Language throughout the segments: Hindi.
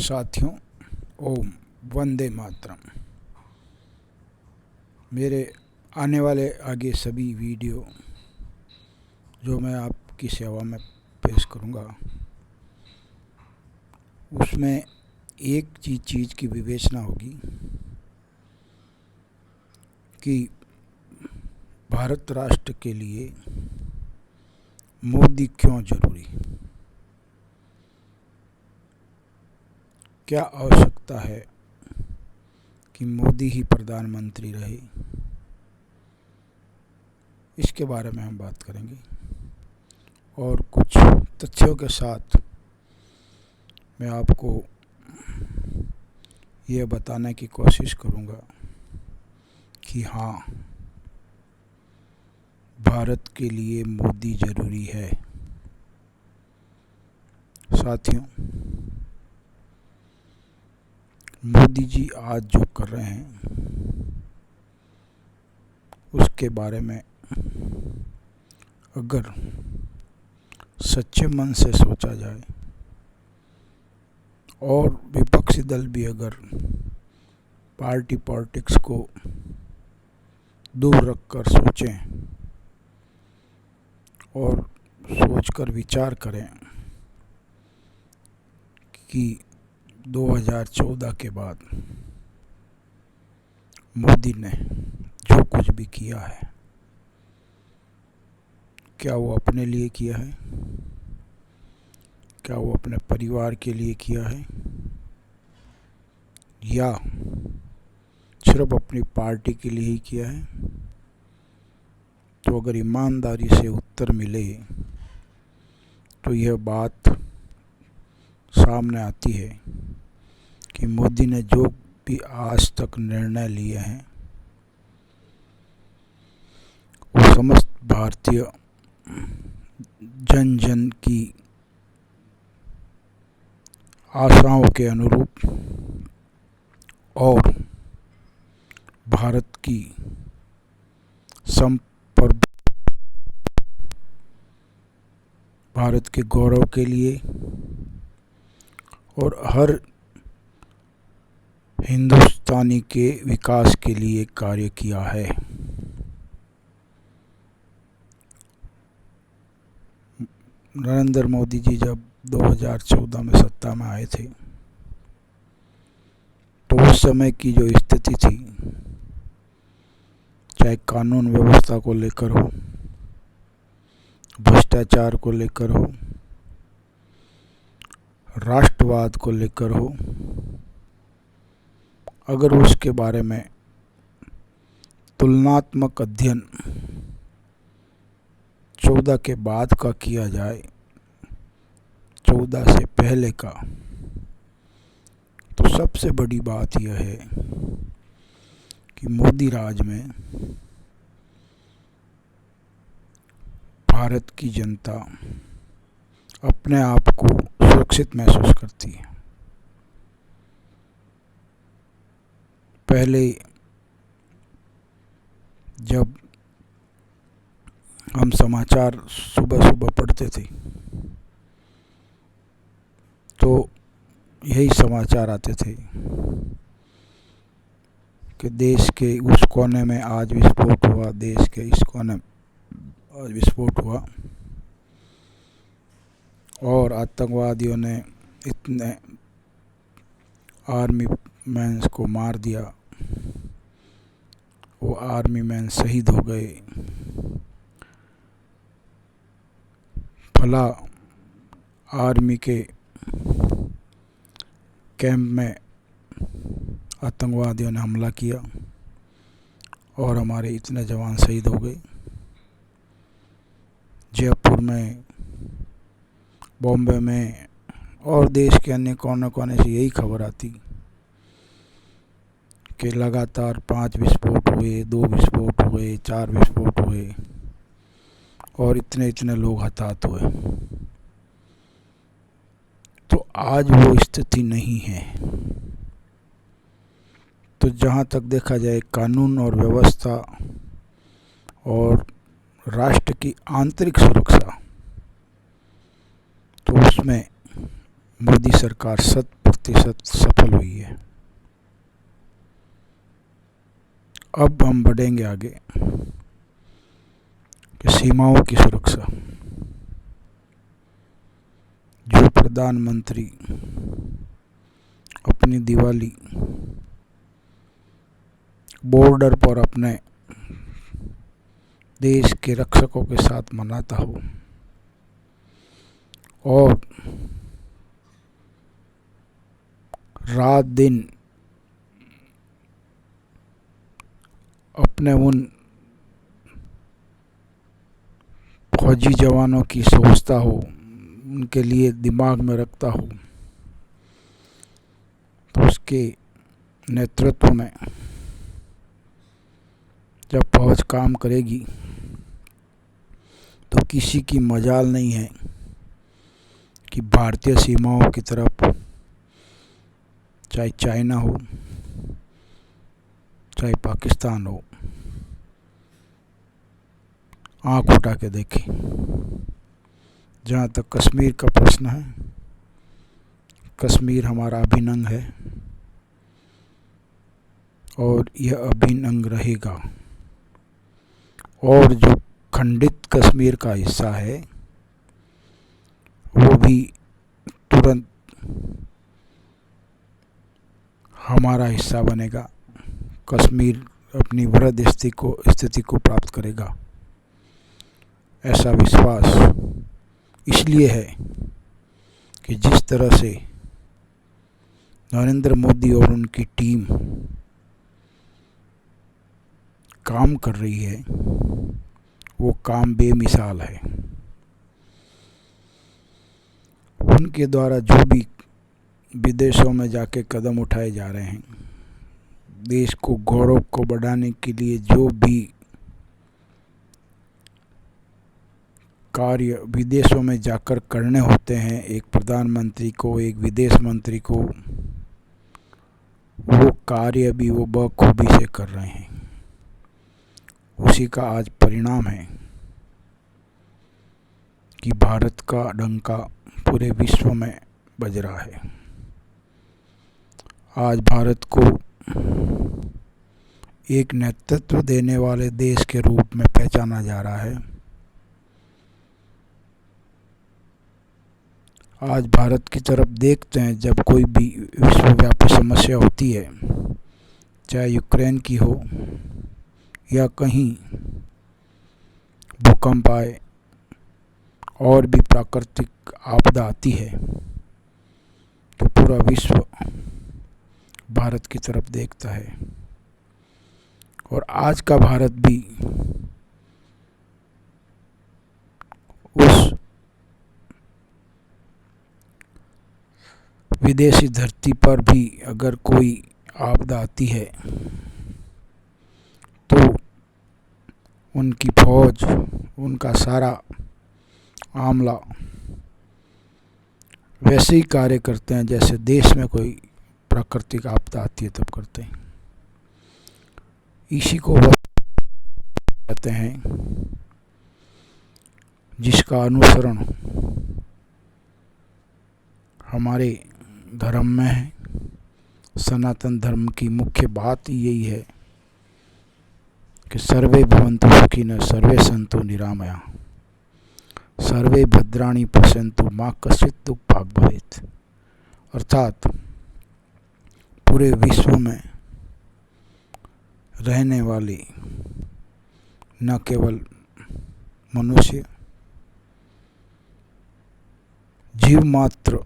साथियों, ओम वंदे मातरम। मेरे आने वाले आगे सभी वीडियो जो मैं आपकी सेवा में पेश करूंगा, उसमें एक चीज़ की विवेचना होगी कि भारत राष्ट्र के लिए मोदी क्यों जरूरी, क्या आवश्यकता है कि मोदी ही प्रधानमंत्री रहे। इसके बारे में हम बात करेंगे और कुछ तथ्यों के साथ मैं आपको ये बताने की कोशिश करूँगा कि हाँ, भारत के लिए मोदी ज़रूरी है। साथियों, मोदी जी आज जो कर रहे हैं उसके बारे में अगर सच्चे मन से सोचा जाए और विपक्षी दल भी अगर पार्टी पॉलिटिक्स को दूर रखकर सोचें और सोचकर विचार करें कि 2014 के बाद मोदी ने जो कुछ भी किया है, क्या वो अपने लिए किया है, क्या वो अपने परिवार के लिए किया है, या सिर्फ अपनी पार्टी के लिए ही किया है। तो अगर ईमानदारी से उत्तर मिले तो यह बात सामने आती है कि मोदी ने जो भी आज तक निर्णय लिए हैं वो समस्त भारतीय जन जन की आशाओं के अनुरूप और भारत की भारत के गौरव के लिए और हर हिंदुस्तानी के विकास के लिए कार्य किया है। नरेंद्र मोदी जी जब 2014 में सत्ता में आए थे तो उस समय की जो स्थिति थी, चाहे कानून व्यवस्था को लेकर हो, भ्रष्टाचार को लेकर हो, राष्ट्रवाद को लेकर हो, अगर उसके बारे में तुलनात्मक अध्ययन 14 के बाद का किया जाए, 14 से पहले का, तो सबसे बड़ी बात यह है कि मोदी राज में भारत की जनता अपने आप को सुरक्षित महसूस करती है। पहले जब हम समाचार सुबह सुबह पढ़ते थे तो यही समाचार आते थे कि देश के उस कोने में आज विस्फोट हुआ, देश के इस कोने में आज विस्फोट हुआ और आतंकवादियों ने इतने आर्मी मैन्स को मार दिया, वो आर्मी मैन शहीद हो गए, फला आर्मी के कैंप में आतंकवादियों ने हमला किया और हमारे इतने जवान शहीद हो गए। जयपुर में, बॉम्बे में और देश के अन्य कोने कोने से यही खबर आती कि लगातार 5 विस्फोट हुए, 2 विस्फोट हुए, 4 विस्फोट हुए और इतने लोग हताहत हुए। तो आज वो स्थिति नहीं है। तो जहाँ तक देखा जाए कानून और व्यवस्था और राष्ट्र की आंतरिक सुरक्षा, तो उसमें मोदी सरकार 100% प्रतिशत सफल हुई है। अब हम बढ़ेंगे आगे कि सीमाओं की सुरक्षा। जो प्रधानमंत्री अपनी दिवाली बॉर्डर पर अपने देश के रक्षकों के साथ मनाता हो और रात दिन अपने उन फौजी जवानों की सोचता हो, उनके लिए दिमाग में रखता हो, तो उसके नेतृत्व में जब फौज काम करेगी तो किसी की मजाल नहीं है कि भारतीय सीमाओं की तरफ, चाहे चाइना हो चाहे पाकिस्तान हो, आंख उठा के देखें। जहाँ तक कश्मीर का प्रश्न है, कश्मीर हमारा अभिन्न अंग है और यह अभिन्न अंग रहेगा। और जो खंडित कश्मीर का हिस्सा है वो भी तुरंत हमारा हिस्सा बनेगा। कश्मीर अपनी वृहद स्थिति को प्राप्त करेगा, ऐसा विश्वास इसलिए है कि जिस तरह से नरेंद्र मोदी और उनकी टीम काम कर रही है, वो काम बेमिसाल है। उनके द्वारा जो भी विदेशों में जाके कदम उठाए जा रहे हैं, देश को गौरव को बढ़ाने के लिए जो भी कार्य विदेशों में जाकर करने होते हैं एक प्रधानमंत्री को, एक विदेश मंत्री को, वो कार्य भी वो बखूबी से कर रहे हैं। उसी का आज परिणाम है कि भारत का डंका पूरे विश्व में बज रहा है। आज भारत को एक नेतृत्व देने वाले देश के रूप में पहचाना जा रहा है। आज भारत की तरफ देखते हैं, जब कोई भी विश्वव्यापी समस्या होती है, चाहे यूक्रेन की हो या कहीं भूकंप आए और भी प्राकृतिक आपदा आती है, तो पूरा विश्व भारत की तरफ देखता है। और आज का भारत भी उस विदेशी धरती पर भी अगर कोई आपदा आती है तो उनकी फौज, उनका सारा आमला वैसे ही कार्य करते हैं जैसे देश में कोई प्राकृतिक आपदा आती है तब करते हैं। इसी को वो कहते हैं जिसका अनुसरण हमारे धर्म में है। सनातन धर्म की मुख्य बात यही है कि सर्वे भवन्तु सुखिनः, सर्वे सन्तु निरामया, सर्वे भद्राणि पश्यन्तु मा कश्चित् दुःखभाग् भवेत्। अर्थात पूरे विश्व में रहने वाले न केवल मनुष्य, जीव मात्र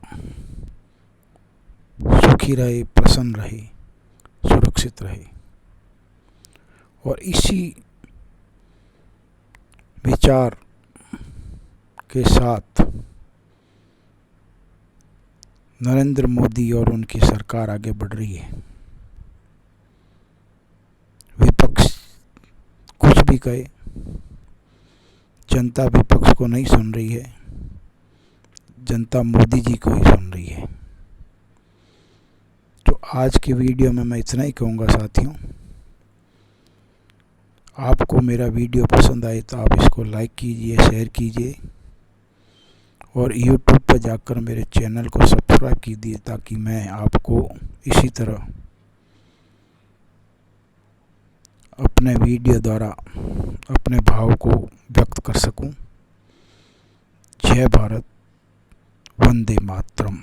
सुखी रहे, प्रसन्न रहे, सुरक्षित रहे। और इसी विचार के साथ नरेंद्र मोदी और उनकी सरकार आगे बढ़ रही है। विपक्ष कुछ भी कहे, जनता विपक्ष को नहीं सुन रही है, जनता मोदी जी को ही सुन रही है। तो आज की वीडियो में मैं इतना ही कहूँगा साथियों। आपको मेरा वीडियो पसंद आए तो आप इसको लाइक कीजिए, शेयर कीजिए और YouTube पर जाकर मेरे चैनल को सब्सक्राइब सब्सक्राइब कीजिए ताकि मैं आपको इसी तरह अपने वीडियो द्वारा अपने भाव को व्यक्त कर सकूं। जय भारत, वंदे मातरम।